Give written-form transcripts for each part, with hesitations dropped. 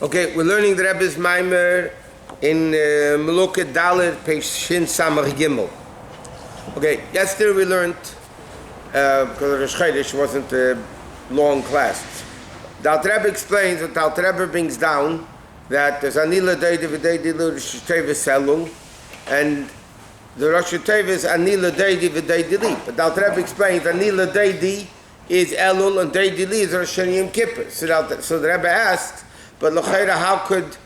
Okay, we're learning the Rebbe's Maimer in Meluket Dalet, page Shin Samach Gimel. Okay, yesterday we learned, because Rosh Chodesh wasn't a long class, the Alter Rebbe explains that the Alter Rebbe brings down that there's Anila Deidi V'Deidi Elul Rosh Tevis Elul, and the Rosh Tevis Anila Deidi V'Deidi Li. But the Alter Rebbe explains Anila Deidi is Elul and Deidi Li is Rosh Yom Kippur. So the Rebbe asks, but L'chaira, how could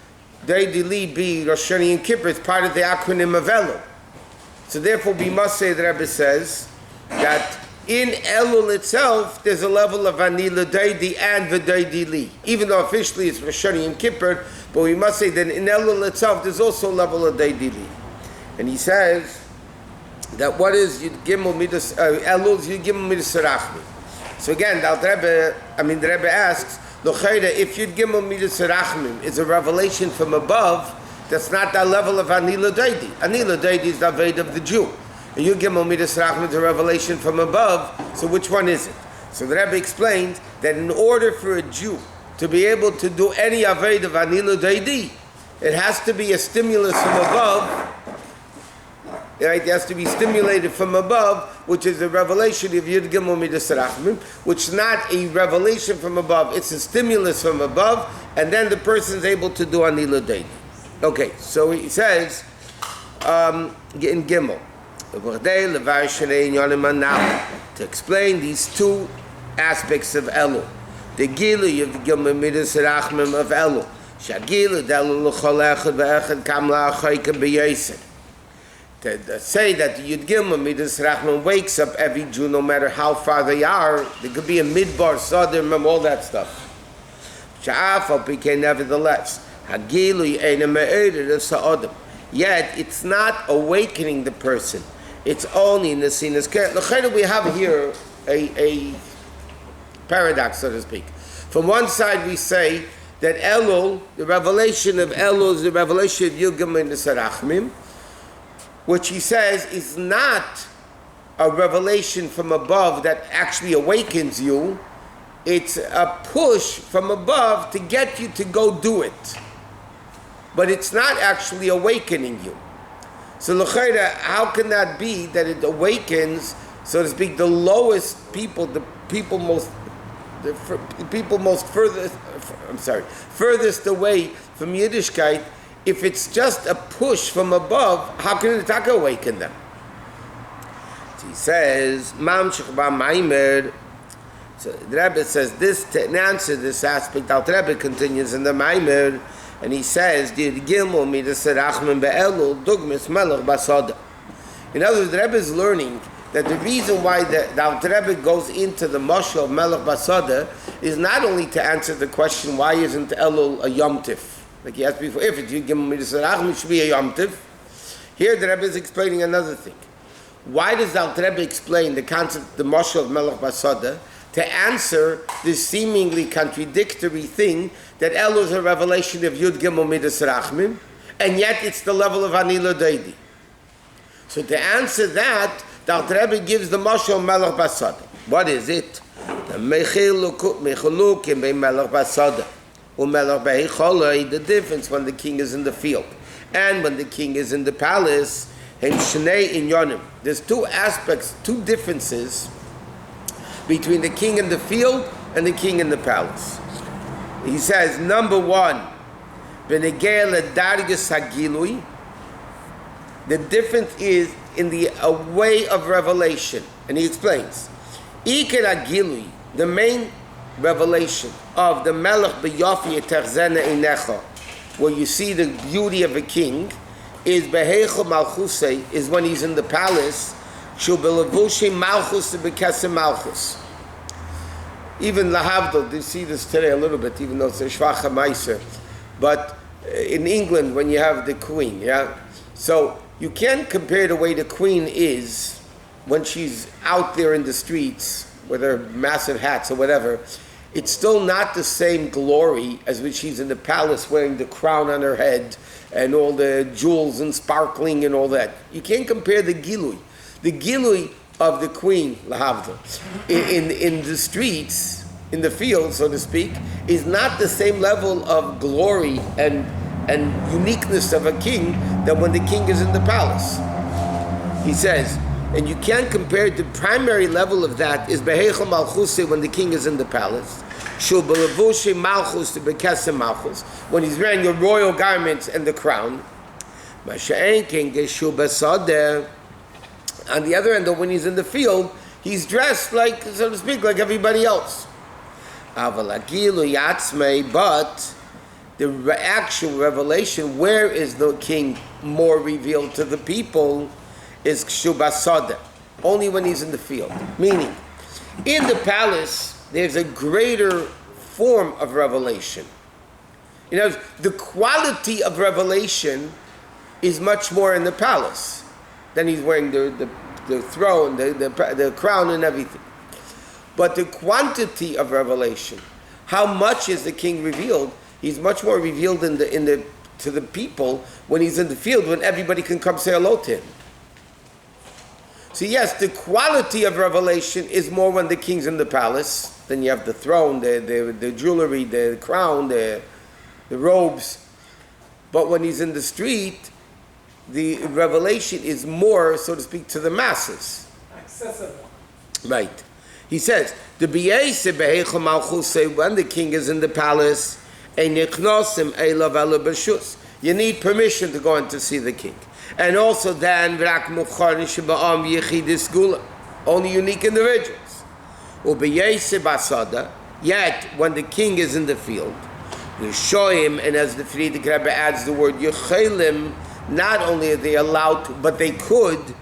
Deidi Li be Rosh Yom Kippur? It's part of the acronym of Elul. So therefore we must say, the Rebbe says, that in Elul itself, there's a level of Anila Deidi and V'Deidi Li. Even though officially it's Rosh Yom Kippur, but we must say that in Elul itself, there's also a level of Deidi Li. And he says that what is Yud Gimel Midas Elul is Yud Gimel Midas Rachmi. So again, the Rebbe asks, L'chaira, if Yud Gimel Midas Rachmim is a revelation from above, that's not that level of Anila Deidi. Anila Deidi is the Aved of the Jew. And Yud Gimel Midas Rachmim is a revelation from above, so which one is it? So the Rebbe explained that in order for a Jew to be able to do any Aved of Anila Deidi, it has to be a stimulus from above. Right? It has to be stimulated from above, which is a revelation of Yud Gimel Midas Rachmim, which is not a revelation from above, it's a stimulus from above, and then the person is able to do Anila Deidi. Okay, so he says in Gimel, to explain these two aspects of Elul, the Gilu of Gimel Midas Rachmim of Elul, Shagilu Delul L'chol Echad V'Echad Kam La'achayka B'Yosef. To say that the Yud Gimel Midas Rachmim wakes up every Jew, no matter how far they are. There could be a Midbar, Sodom, all that stuff. Sha'afal P'kei, nevertheless, Hagilu Eina Me'ered Sa'odom. Yet it's not awakening the person. It's only in the Sinas Keret. L'chayda, we have here a paradox, so to speak. From one side, we say that Elul, the revelation of Elul, is the revelation of Yud Gimel Midas Rachmim, which he says is not a revelation from above that actually awakens you. It's a push from above to get you to go do it. But it's not actually awakening you. So l'chaira, how can that be that it awakens, so to speak, the lowest people, furthest away from Yiddishkeit? If it's just a push from above, how can it awaken them? So he says, so the Rebbe says this, to answer this aspect, the Rebbe continues in the Maimer, and he says, in other words, the Rebbe is learning that the reason why the Rebbe goes into the Moshe of Melech Basada is not only to answer the question, why isn't Elul a Yom Tif? Like he asked before, if it's Yud Gimel Midas Rachmim, it should be a Yom Tiv. Here the Rebbe is explaining another thing. Why does the Rebbe explain the concept, the Moshe of Melech Basada, to answer this seemingly contradictory thing that Elul is a revelation of Yud Gimel Midas Rachmim, and yet it's the level of Anila Deidi? So to answer that, the Rebbe gives the Moshe of Melech Basada. What is it? The Mechaluk in Melech Basada. The difference when the king is in the field and when the king is in the palace. There's two aspects, two differences between the king in the field and the king in the palace. He says, number one, the difference is in the way of revelation. And he explains, the main revelation of the Melech B'Yofi Terzena Einecha, where you see the beauty of a king, is Beheicha Malchusei, is when he's in the palace, Shul B'Levushi Malchus B'Kesem Malchus. Even Lahavdol, you see this today a little bit, even though it's a Shvacha Meiser. But in England, when you have the queen, yeah? So you can't compare the way the queen is when she's out there in the streets with her massive hats or whatever. It's still not the same glory as when she's in the palace wearing the crown on her head and all the jewels and sparkling and all that. You can't compare the gilui. The gilui of the queen, Lahavdil, in the streets in the field, so to speak, is not the same level of glory and uniqueness of a king than when the king is in the palace. He says, and you can't compare the primary level of that is Beheichel Malchus when the king is in the palace. Shul Belavushe Malchus to Bekesem Malchus when he's wearing the royal garments and the crown. Masha'en King Shul Besadeh. On the other end, though, when he's in the field, he's dressed like, so to speak, like everybody else. But the actual revelation, where is the king more revealed to the people, is Kshubasada, only when he's in the field. Meaning, in the palace, there's a greater form of revelation. You know, the quality of revelation is much more in the palace. Then he's wearing the throne, the crown and everything. But the quantity of revelation, how much is the king revealed? He's much more revealed to the people when he's in the field, when everybody can come say hello to him. So yes, the quality of revelation is more when the king's in the palace. Then you have the throne, the jewelry, the crown, the robes. But when he's in the street, the revelation is more, so to speak, to the masses. Accessible. Right. He says, the B'yese Beheichel Malchus say when the king is in the palace, you need permission to go in to see the king. And also then, only unique individuals. Yet, when the king is in the field, you show him, and as the Frierdiker Rebbe adds the word Yechelim, not only are they allowed to, but they could.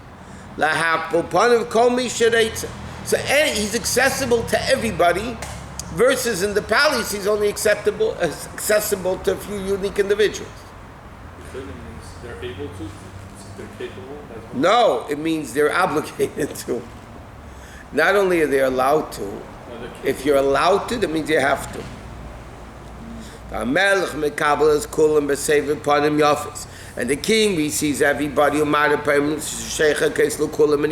So he's accessible to everybody, versus in the palace he's only accessible to a few unique individuals. They're able to? They're capable? No, it means they're obligated to. Not only are they allowed to, if you're allowed to, that means you have to. And the king, he sees everybody, and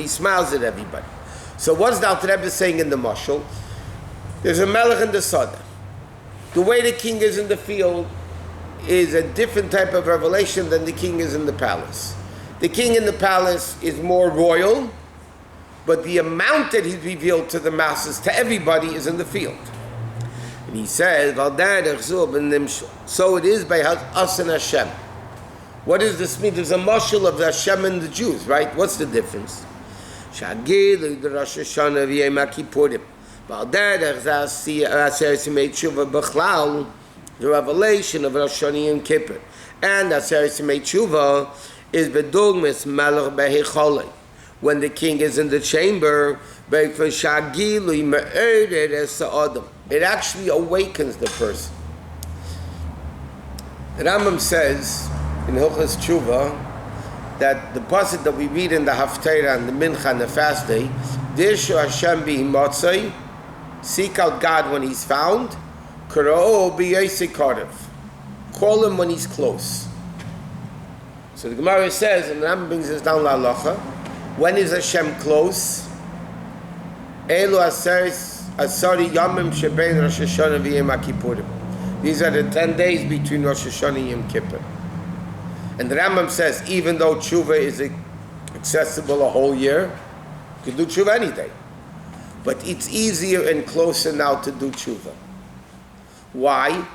he smiles at everybody. So what's the Alter Rebbe saying in the mashal? There's a melech in the sada. The way the king is in the field is a different type of revelation than the king is in the palace. The king in the palace is more royal, but the amount that he's revealed to the masses, to everybody, is in the field. And he says, so it is by us and Hashem. What does this mean? There's a mashal of the Hashem and the Jews, right? What's the difference? The revelation of Rosh Hashanah and Kippur. And Aseret Yemei Tshuva is bedugmas Melech Behecholei. When the king is in the chamber, it actually awakens the person. The Rambam says in Hilchos Tshuva that the pasuk that we read in the Haftarah and the Mincha and the fast day, Dirshu Hashem b'himotzei, seek out God when he's found, Kara'o b'yosei karev, call him when he's close. So the Gemara says, and the Rambam brings this down la'alacha, when is Hashem close? Elu asari yamim shebein Rosh Hashanah v'yom HaKippurim. These are the 10 days between Rosh Hashanah and Yom Kippur. And the Rambam says, even though tshuva is accessible a whole year, you can do tshuva any day. But it's easier and closer now to do tshuva. Why?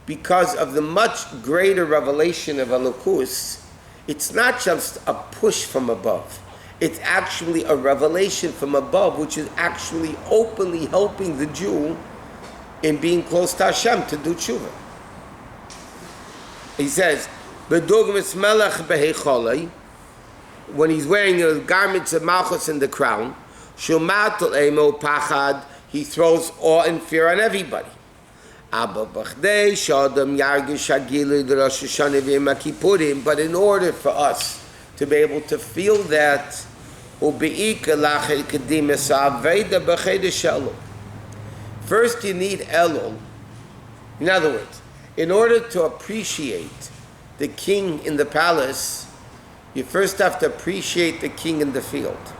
Because of the much greater revelation of Elokus. It's not just a push from above. It's actually a revelation from above, which is actually openly helping the Jew in being close to Hashem to do tshuva. He says, B'dugmas melech behecholei, when he's wearing the garments of Malchus and the crown, shumatul emo pachad, he throws awe and fear on everybody. But in order for us to be able to feel that, first you need Elul. In other words, in order to appreciate the king in the palace, you first have to appreciate the king in the field.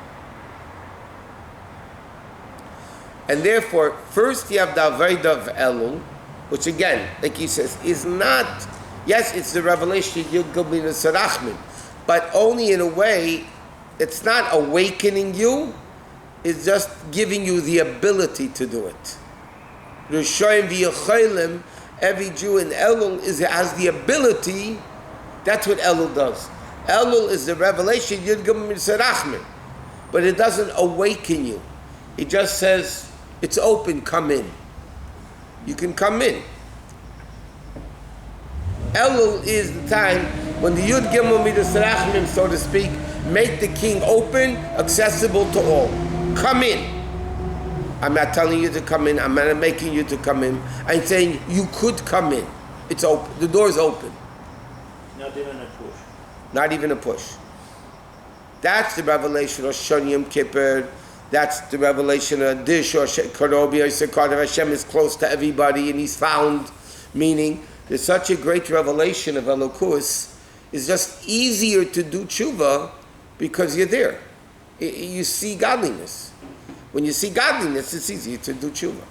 And therefore, first you have the Avodah of Elul, which again, like he says, is not, yes, it's the revelation of Yud Gimel Sarachmin, but only in a way, it's not awakening you, it's just giving you the ability to do it. Rishoyim v'yecholim, every Jew in Elul has the ability. That's what Elul does. Elul is the revelation, Yud Gimel Sarachmin, but it doesn't awaken you. It just says, it's open, come in. You can come in. Elul is the time when the Yud Gimel Midas Rachmim, so to speak, make the king open, accessible to all. Come in. I'm not telling you to come in. I'm not making you to come in. I'm saying you could come in. It's open. The door's open. Not even a push. Not even a push. That's the revelation of Shon Yom Kippur. That's the revelation of Dish or Karobi or Sekadav. Hashem is close to everybody and he's found. Meaning, there's such a great revelation of Elokus. It's just easier to do tshuva because you're there. You see godliness. When you see godliness, it's easier to do tshuva.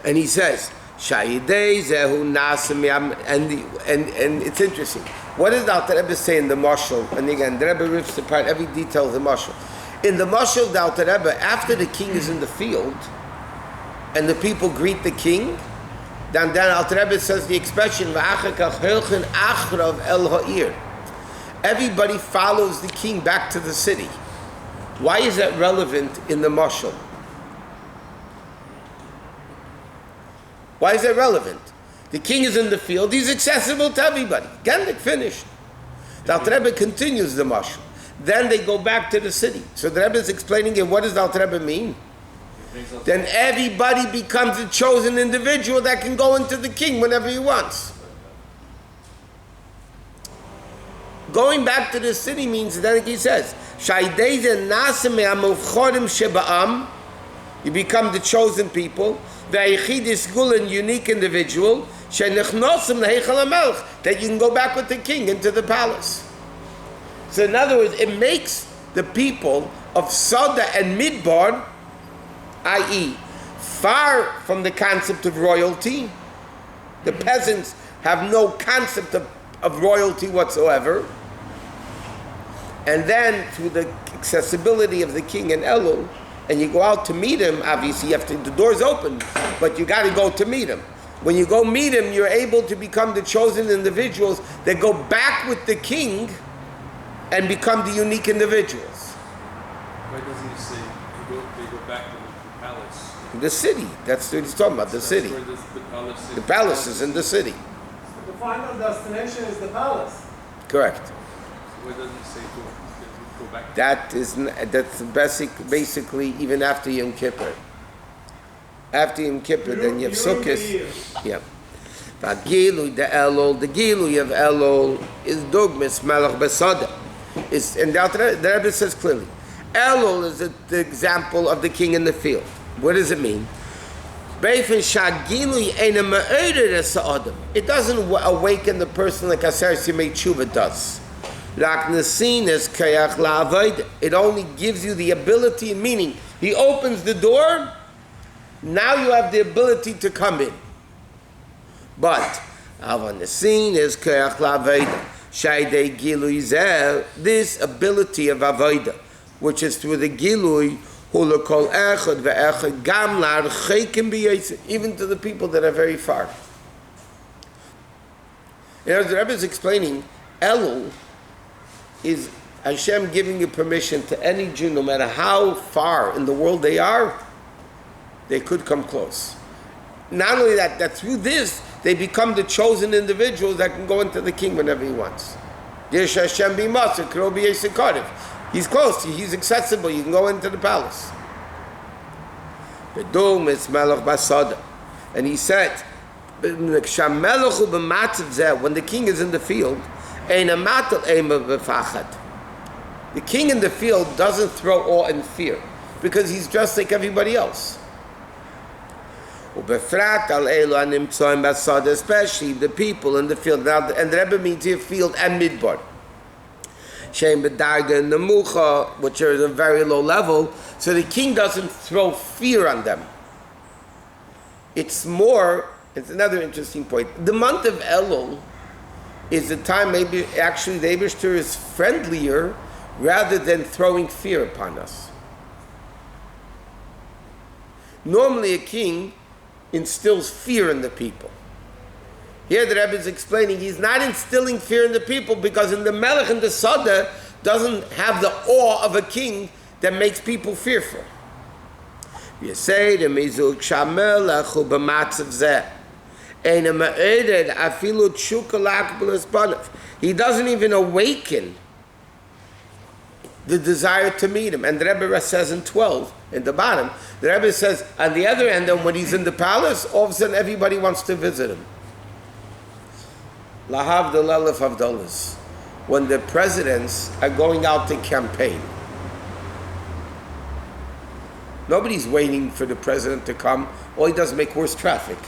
And he says, Shahidei zehu nasim and it's interesting. What does the Rebbe say in the Mashal? And again, the Rebbe rips apart every detail of the Mashal. In the Mashal, the Rebbe, after the king is in the field and the people greet the king, then Alter Rebbe says the expression "V'achakach hilchen achrav el ha'ir." Everybody follows the king back to the city. Why is that relevant in the Mashal? Why is that relevant? The king is in the field, he's accessible to everybody. Gendik finished. The Alter Rebbe continues the Mashal. Then they go back to the city. So the Rebbe is explaining it. What does the Alter Rebbe mean? Then everybody becomes a chosen individual that can go into the king whenever he wants. Going back to the city means, then he says, you become the chosen people, the unique individual, that you can go back with the king into the palace. So in other words, it makes the people of Soda and Midbar, i.e., far from the concept of royalty. The peasants have no concept of royalty whatsoever. And then through the accessibility of the king in Elul, and you go out to meet him, obviously the door's open, but you got to go to meet him. When you go meet him, you're able to become the chosen individuals that go back with the king and become the unique individuals. Why doesn't he say they go back to the palace? The city. That's what he's talking about, the city. Where the palace is. The palace is in the city. The final destination is the palace. Correct. So why doesn't he say go back? That's basically even after Yom Kippur. After Yom Kippur, then you have Sukkot. Yeah. The Gilui of Elul is Dogmas Melech Besada. And the Rebbe says clearly, Elul is the example of the king in the field. What does it mean? It doesn't awaken the person like Aser Simei Tshuva does. It only gives you the ability, meaning he opens the door, now you have the ability to come in. But on the scene is this ability of Avodah, which is through the Gilui, even to the people that are very far. You know, the Rebbe is explaining, Elul is Hashem giving you permission to any Jew, no matter how far in the world they are, they could come close. Not only that through this, they become the chosen individuals that can go into the king whenever he wants. He's close, he's accessible, you can go into the palace. And he said, when the king is in the field, the king in the field doesn't throw awe and fear, because he's just like everybody else. Especially the people in the field. Now, and the Rebbe means here field and midbar. Shein b'darga nemucha, which are at a very low level, so the king doesn't throw fear on them. It's another interesting point. The month of Elul is the time maybe actually the Eibishter is friendlier rather than throwing fear upon us. Normally a king instills fear in the people. Here the Rebbe is explaining he's not instilling fear in the people because in the Melech and the Sada doesn't have the awe of a king that makes people fearful. You say the mizuk shamel achu b'matzav zeh. He doesn't even awaken the desire to meet him. And the Rebbe says in 12, in the bottom, the Rebbe says, on the other end, when he's in the palace, all of a sudden everybody wants to visit him. Lahavdal Elef Havdalas. When the presidents are going out to campaign, nobody's waiting for the president to come. All he does is make worse traffic.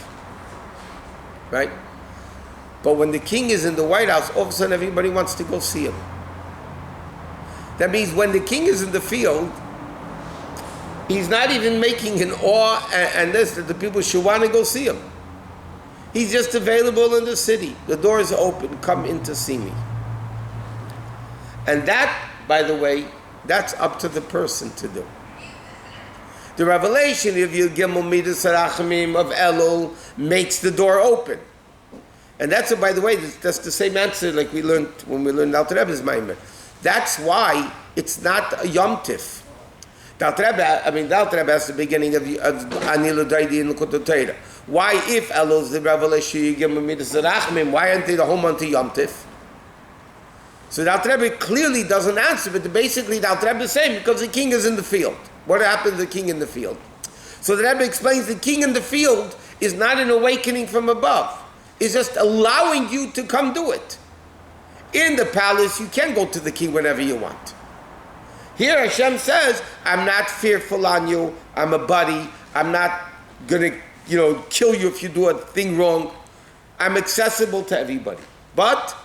Right? But when the king is in the White House, all of a sudden everybody wants to go see him. That means when the king is in the field, he's not even making an awe and this that the people should want to go see him. He's just available in the city. The doors are open. Come in to see me. And that, by the way, that's up to the person to do. The revelation of Yud Gimel Midas Harachamim of Elul makes the door open. And that's, by the way, that's the same answer like we learned when we learned Alter Rebbe's Maimer. That's why it's not a Yom Tif. The Alter Rebbe has the beginning of Anilu Daidi in Likutei Torah. Why, if Elul is the revelation Yud Gimel Midas Harachamim, why aren't they the home unto Yom Tif? So the Alter Rebbe clearly doesn't answer, but basically the Alter Rebbe is saying because the king is in the field. What happens to the king in the field? So the Rebbe explains the king in the field is not an awakening from above. It's just allowing you to come do it. In the palace, you can go to the king whenever you want. Here Hashem says, I'm not fearful on you. I'm a buddy. I'm not going to kill you if you do a thing wrong. I'm accessible to everybody. But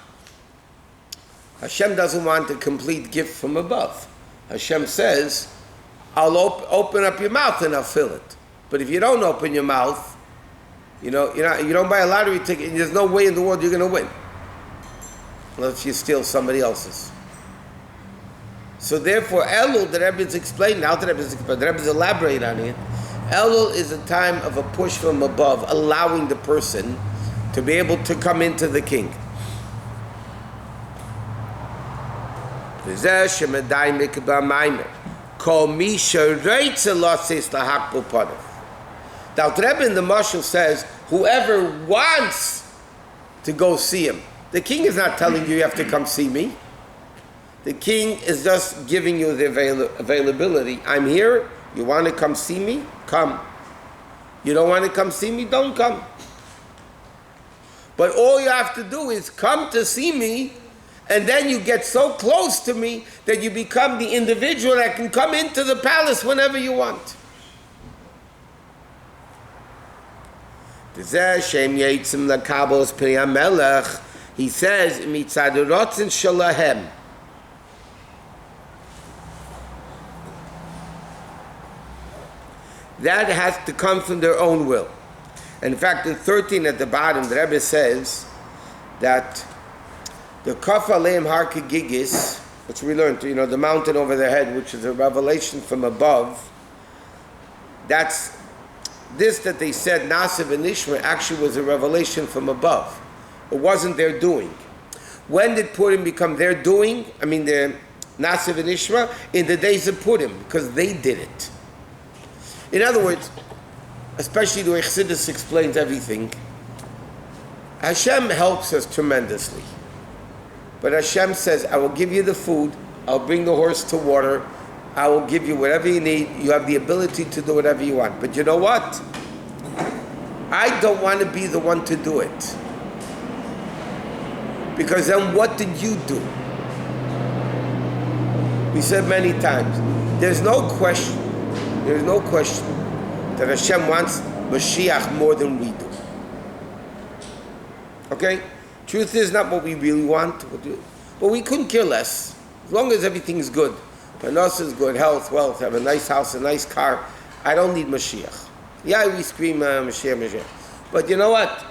Hashem doesn't want a complete gift from above. Hashem says, I'll open up your mouth and I'll fill it. But if you don't open your mouth, you don't buy a lottery ticket, and there's no way in the world you're going to win. Unless you steal somebody else's. So therefore, Elul, the Rebbe is explaining, now the Rebbe is elaborating on it. Elul is a time of a push from above, allowing the person to be able to come into the king. Now, the Rebbe in the Mashal says, whoever wants to go see him. The king is not telling you have to come see me. The king is just giving you the availability. I'm here. You want to come see me? Come. You don't want to come see me? Don't come. But all you have to do is come to see me, and then you get so close to me that you become the individual that can come into the palace whenever you want. He says, Mitzad Shalahem. That has to come from their own will. And in fact, in 13 at the bottom, the Rebbe says that the Kaf Aleim Har Kegigis, which we learned, the mountain over their head, which is a revelation from above, that's this that they said, Nasiv and Ishma, actually was a revelation from above. It wasn't their doing. When did Purim become their doing? The Nasiv and Ishma? In the days of Purim, because they did it. In other words, especially the way Chassidus explains everything, Hashem helps us tremendously. But Hashem says, I will give you the food, I'll bring the horse to water, I will give you whatever you need, you have the ability to do whatever you want. But you know what? I don't want to be the one to do it. Because then what did you do? We said many times, there's no question that Hashem wants Mashiach more than we do. Okay? Truth is not what we really want, but we couldn't care less. As long as everything's good, panos is good, health, wealth, have a nice house, a nice car, I don't need Mashiach. Yeah, we scream Mashiach, Mashiach. But you know what?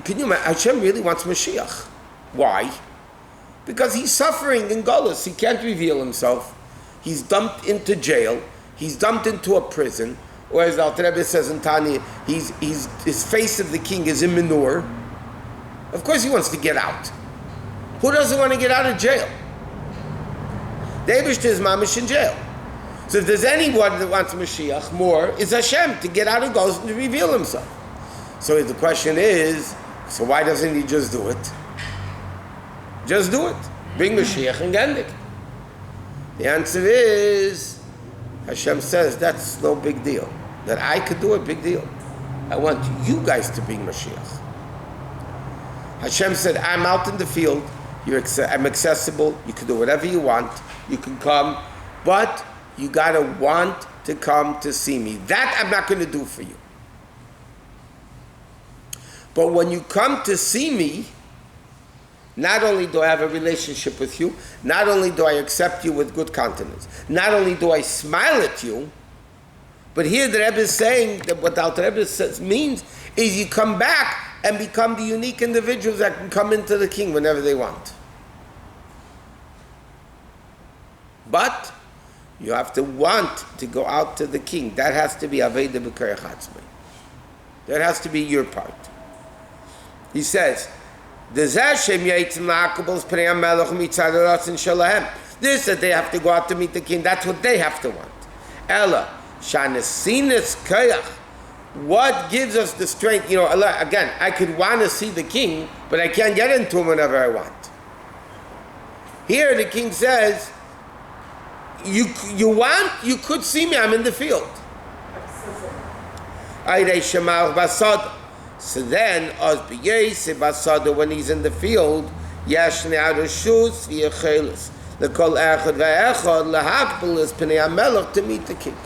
Can you imagine? Hashem really wants Mashiach. Why? Because he's suffering in Golus. He can't reveal himself. He's dumped into jail. He's dumped into a prison. Or as the Rebbe says in Tanya, his face of the king is in manure. Of course he wants to get out. Who doesn't want to get out of jail? The Eibishter is mamish in jail. So if there's anyone that wants Mashiach more, it's Hashem to get out of Golus and to reveal himself. So the question is, so why doesn't he just do it? Just do it. Bring Mashiach and Gendik. The answer is, Hashem says, that's no big deal. That I could do it, big deal. I want you guys to bring Mashiach. Hashem said, I'm out in the field. I'm accessible. You can do whatever you want. You can come. But you got to want to come to see me. That I'm not going to do for you. But when you come to see me, not only do I have a relationship with you, not only do I accept you with good countenance, not only do I smile at you, but here the Rebbe is saying that what the Rebbe says means is you come back and become the unique individuals that can come into the king whenever they want. But you have to want to go out to the king. That has to be Aveda B'Koyach Atzmai. That has to be your part. He says, this that they have to go out to meet the king, that's what they have to want. Ella, Shanesinas Koyach. What gives us the strength? You know, again, I could want to see the king, but I can't get into him whenever I want. Here the king says, you could see me, I'm in the field. So then, when he's in the field, to meet the king.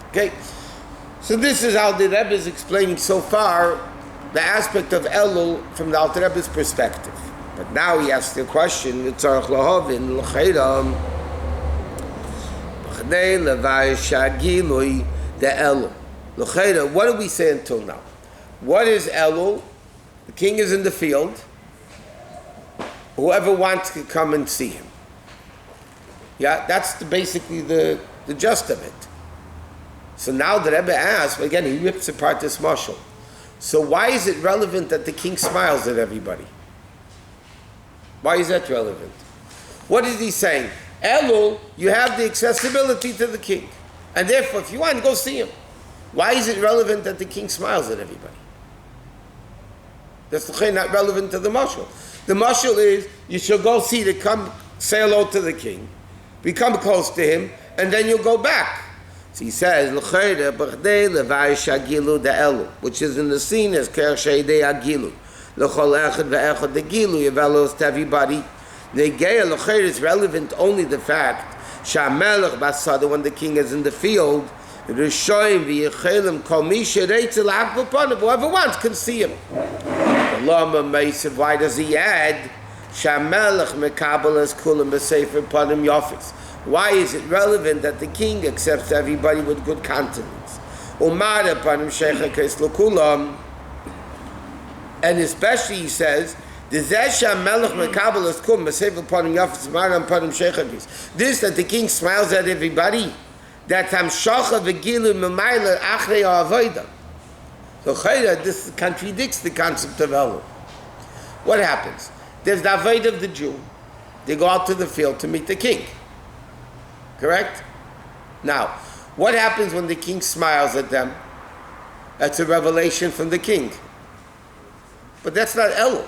Okay? So this is how the Rebbe is explaining so far the aspect of Elul from the Alter Rebbe's perspective. But now he asks the question, the Elul. What did we say until now? What is Elul? The king is in the field. Whoever wants to come and see him. Yeah, that's basically the gist of it. So now the Rebbe asks, again, he rips apart this mashal. So why is it relevant that the king smiles at everybody? Why is that relevant? What is he saying? Elul, you have the accessibility to the king. And therefore, if you want, go see him. Why is it relevant that the king smiles at everybody? That's not relevant to the mashal. The mashal is, you shall go see to come say hello to the king, become close to him, and then you'll go back. So he says, which is in the scene as Agilu. To everybody. The is relevant only the fact when the king is in the field, whoever wants can see him. Why does he add why is it relevant that the king accepts everybody with good countenance? And especially he says, this that the king smiles at everybody, that so this contradicts the concept of Elul. What happens? There's the avodah of the Jew. They go out to the field to meet the king. Correct? Now, what happens when the king smiles at them? That's a revelation from the king. But that's not Elul.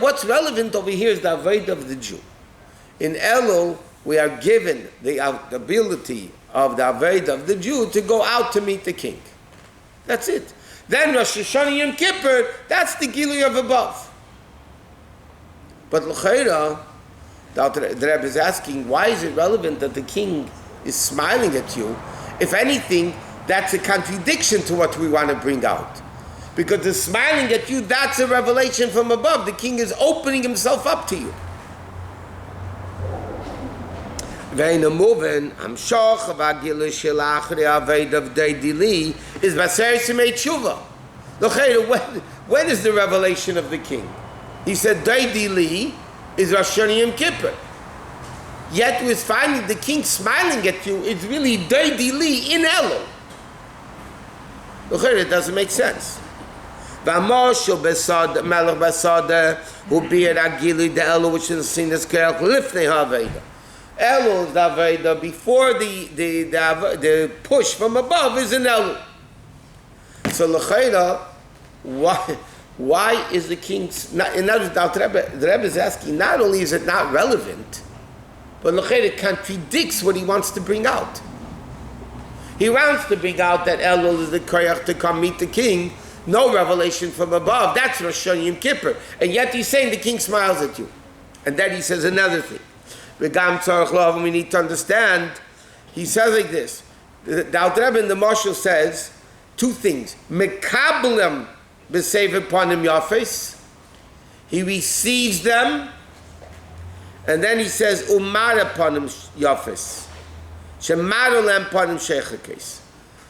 What's relevant over here is the avodah of the Jew. In Elul, we are given the ability of the avodah of the Jew to go out to meet the king. That's it. Then Rosh Hashanah Yom Kippur, that's the Gilui of above. But l'chayra, the Rebbe is asking, why is it relevant that the king is smiling at you? If anything, that's a contradiction to what we want to bring out. Because the smiling at you, that's a revelation from above. The king is opening himself up to you. Ve'ina moving, I'm shoch v'agila shel achri aved of deidili is baser simei tshuva. When is the revelation of the king? He said deidili is Rosh Hashanah Yom Kippur. Yet with finding the king smiling at you, it's really deidili in Elul. It doesn't make sense. V'amoshu besad melech basada who be at agili the Elul, which is seen as kerach lifnei ha'aveda. Elul is the Aveda before the push from above is an Elul. So l'chayra, why is the king? In other words, the Rebbe is asking. Not only is it not relevant, but l'chayra it contradicts what he wants to bring out. He wants to bring out that Elul is the koyach to come meet the king. No revelation from above. That's Rosh Hashanah Yom Kippur, and yet he's saying the king smiles at you, and then he says another thing. We need to understand, he says like this, the Alter Rebbe in the Mashal says two things. Mekablem b'seiv upon him yafes, he receives them, and then he says umar upon him yafes, shemarolem upon him sheichakes.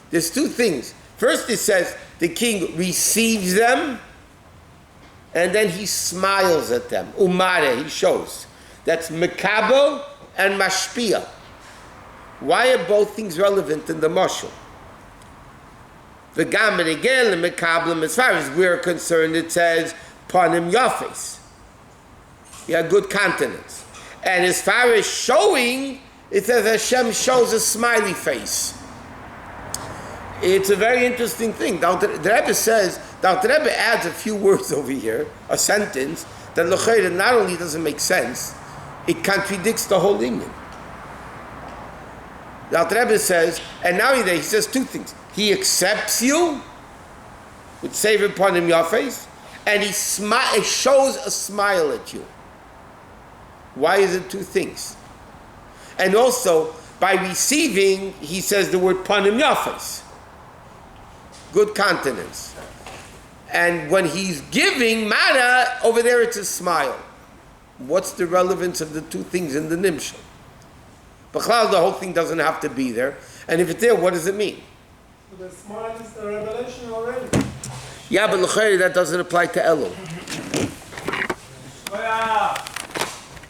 There's two things. First it says the king receives them, and then he smiles at them. Umare, he shows. That's mekabel and mashpia. Why are both things relevant in the mashal? The gamer again, the mekabel, as far as we're concerned, it says panim yafes. You have good countenance. And as far as showing, it says Hashem shows a smiley face. It's a very interesting thing. The Rebbe says, the Rebbe adds a few words over here, a sentence, that l'chayra not only doesn't make sense, it contradicts the whole Inyan. The Rebbe says, and now he says two things. He accepts you, with save upon him your face, and he shows a smile at you. Why is it two things? And also, by receiving, he says the word panim yafes. Good countenance. And when he's giving mana, over there it's a smile. What's the relevance of the two things in the nimshal? B'chlal, the whole thing doesn't have to be there. And if it's there, what does it mean? So the smile is the revelation already. Yeah, but l'chayri, that doesn't apply to Elul.